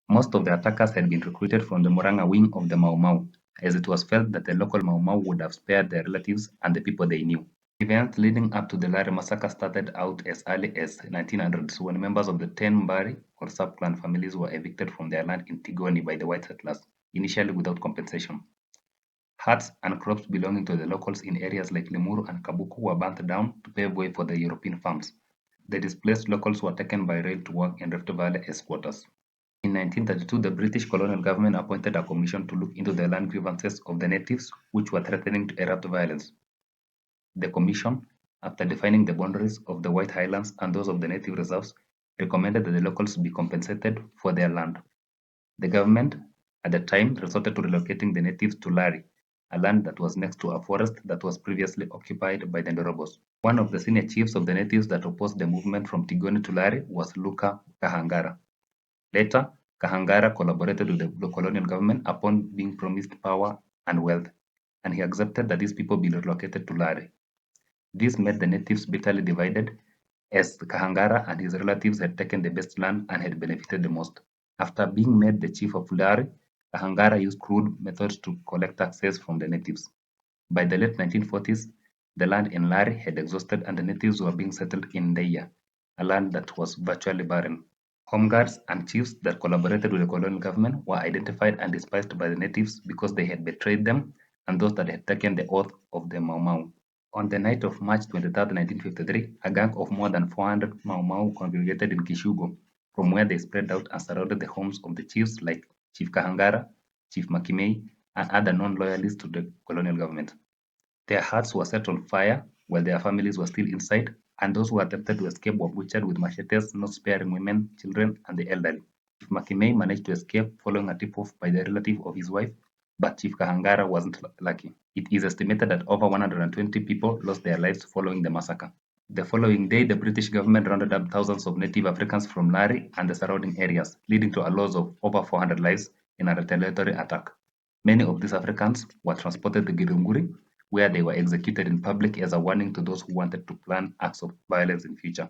Most of the attackers had been recruited from the Moranga wing of the Mau Mau, as it was felt that the local Mau Mau would have spared their relatives and the people they knew. Events leading up to the Lari Massacre started out as early as 1900s when members of the 10 Mbari or sub-clan families were evicted from their land in Tigoni by the white settlers, initially without compensation. Huts and crops belonging to the locals in areas like Limuru and Kabuku were burnt down to pave way for the European farms. The displaced locals were taken by rail to work in Rift Valley as squatters. In 1932, the British colonial government appointed a commission to look into the land grievances of the natives, which were threatening to erupt violence. The commission, after defining the boundaries of the White Highlands and those of the native reserves, recommended that the locals be compensated for their land. The government, at the time, resorted to relocating the natives to Lari, a land that was next to a forest that was previously occupied by the Ndorobos. One of the senior chiefs of the natives that opposed the movement from Tigoni to Lari was Luka Kahangara. Later, Kahangara collaborated with the colonial government upon being promised power and wealth, and he accepted that these people be relocated to Lari. This made the natives bitterly divided, as Kahangara and his relatives had taken the best land and had benefited the most. After being made the chief of Lari, Kahangara used crude methods to collect taxes from the natives. By the late 1940s, the land in Lari had exhausted and the natives were being settled in Deya, a land that was virtually barren. Home guards and chiefs that collaborated with the colonial government were identified and despised by the natives because they had betrayed them and those that had taken the oath of the Mau Mau. On the night of March 23, 1953, a gang of more than 400 Mau Mau congregated in Kishugo, from where they spread out and surrounded the homes of the chiefs like Chief Kahangara, Chief Makimei, and other non-loyalists to the colonial government. Their huts were set on fire while their families were still inside, and those who attempted to escape were butchered with machetes, not sparing women, children, and the elderly. Chief Makimei managed to escape following a tip-off by the relative of his wife, but Chief Kahangara wasn't lucky. It is estimated that over 120 people lost their lives following the massacre. The following day, the British government rounded up thousands of native Africans from Lari and the surrounding areas, leading to a loss of over 400 lives in a retaliatory attack. Many of these Africans were transported to Githunguri, where they were executed in public as a warning to those who wanted to plan acts of violence in future.